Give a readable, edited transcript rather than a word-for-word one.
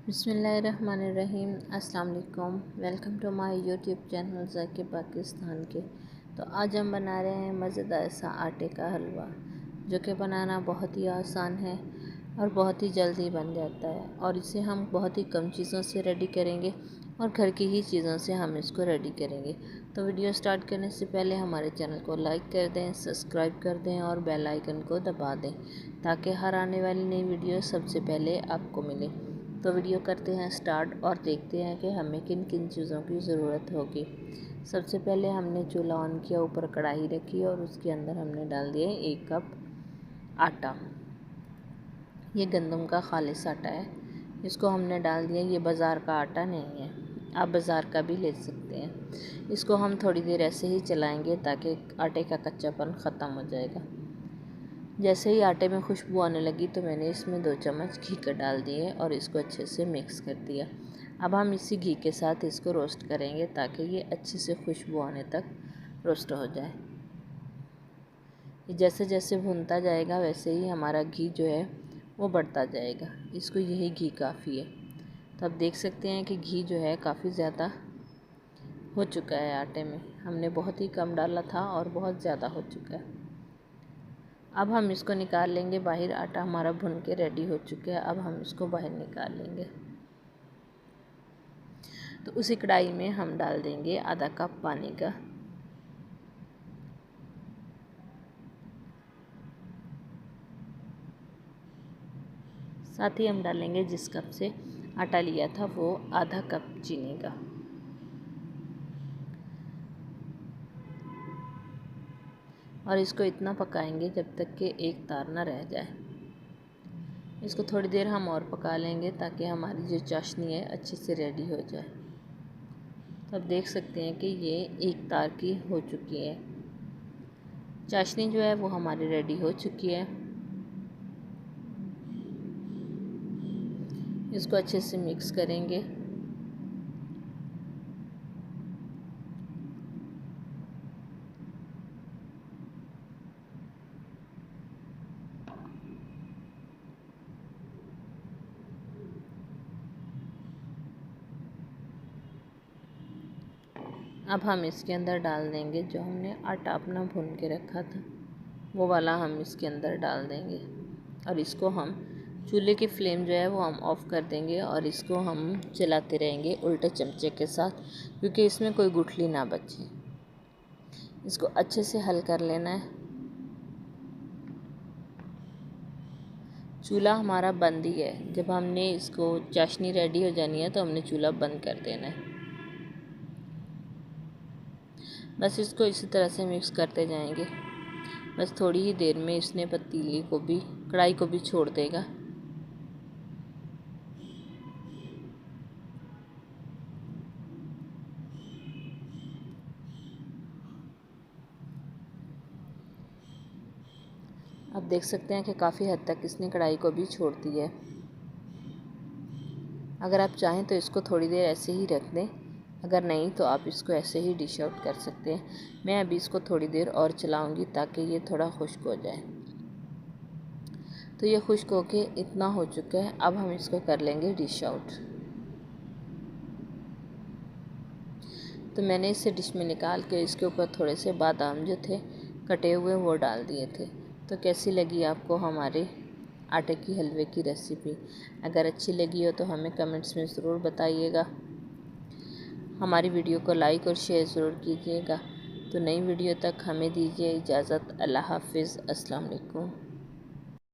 बिस्मिल्लाहिर्रहमानिर्रहीम। अस्सलाम वालेकुम। Welcome to my YouTube channel Zaki Pakistan के। तो आज हम बना रहे हैं मज़ेदार सा आटे का हलवा, जो कि बनाना बहुत ही आसान है और बहुत ही जल्दी बन जाता है। और इसे हम बहुत ही कम चीज़ों से रेडी करेंगे और घर की ही चीज़ों से हम इसको रेडी करेंगे। तो वीडियो स्टार्ट करने से पहले हमारे चैनल को लाइक कर दें, सब्सक्राइब कर दें और बेल आइकन को दबा दें, ताकि हर आने वाली नई वीडियो सबसे पहले आपको मिले। तो वीडियो करते हैं स्टार्ट और देखते हैं कि हमें किन किन चीज़ों की ज़रूरत होगी। सबसे पहले हमने चूल्हा ऑन किया, ऊपर कढ़ाई रखी और उसके अंदर हमने डाल दिए 1 कप आटा। ये गंदम का खालिस आटा है, इसको हमने डाल दिया। ये बाज़ार का आटा नहीं है, आप बाज़ार का भी ले सकते हैं। इसको हम थोड़ी देर ऐसे ही चलाएंगे ताकि आटे का कच्चापन ख़त्म हो जाएगा। जैसे ही आटे में खुशबू आने लगी तो मैंने इसमें 2 चम्मच घी का डाल दिए और इसको अच्छे से मिक्स कर दिया। अब हम इसी घी के साथ इसको रोस्ट करेंगे ताकि ये अच्छे से खुशबू आने तक रोस्ट हो जाए। जैसे जैसे भुनता जाएगा वैसे ही हमारा घी जो है वो बढ़ता जाएगा। इसको यही घी काफ़ी है। तो आप देख सकते हैं कि घी जो है काफ़ी ज़्यादा हो चुका है आटे में। हमने बहुत ही कम डाला था और बहुत ज़्यादा हो चुका है। अब हम इसको निकाल लेंगे बाहर। आटा हमारा भुन के रेडी हो चुका है। अब हम इसको बाहर निकाल लेंगे। तो उसी कढ़ाई में हम डाल देंगे आधा कप पानी का। साथ ही हम डालेंगे जिस कप से आटा लिया था वो आधा कप चीनी का। और इसको इतना पकाएंगे जब तक कि एक तार ना रह जाए। इसको थोड़ी देर हम और पका लेंगे ताकि हमारी जो चाशनी है अच्छे से रेडी हो जाए। तो आप देख सकते हैं कि ये एक तार की हो चुकी है। चाशनी जो है वो हमारी रेडी हो चुकी है। इसको अच्छे से मिक्स करेंगे। अब हम इसके अंदर डाल देंगे जो हमने आटा अपना भून के रखा था, वो वाला हम इसके अंदर डाल देंगे। और इसको हम चूल्हे की फ्लेम जो है वो हम ऑफ़ कर देंगे और इसको हम चलाते रहेंगे उल्टे चमचे के साथ, क्योंकि इसमें कोई गुठली ना बचे। इसको अच्छे से हल कर लेना है। चूल्हा हमारा बंद ही है। जब हमने इसको चाशनी रेडी हो जानी है तो हमने चूल्हा बंद कर देना है। बस इसको इसी तरह से मिक्स करते जाएंगे। बस थोड़ी ही देर में इसने पतीली को भी, कढ़ाई को भी छोड़ देगा। आप देख सकते हैं कि काफ़ी हद तक इसने कढ़ाई को भी छोड़ दी है। अगर आप चाहें तो इसको थोड़ी देर ऐसे ही रख दें, अगर नहीं तो आप इसको ऐसे ही डिश आउट कर सकते हैं। मैं अभी इसको थोड़ी देर और चलाऊंगी ताकि ये थोड़ा खुश्क हो जाए। तो ये खुश्क होके इतना हो चुका है। अब हम इसको कर लेंगे डिश आउट। तो मैंने इसे डिश में निकाल के इसके ऊपर थोड़े से बादाम जो थे कटे हुए वो डाल दिए थे। तो कैसी लगी आपको हमारे आटे की हलवे की रेसिपी? अगर अच्छी लगी हो तो हमें कमेंट्स में ज़रूर बताइएगा। हमारी वीडियो को लाइक और शेयर ज़रूर कीजिएगा। तो नई वीडियो तक हमें दीजिए इजाज़त। अल्लाह हाफ़िज़। अस्सलाम वालेकुम।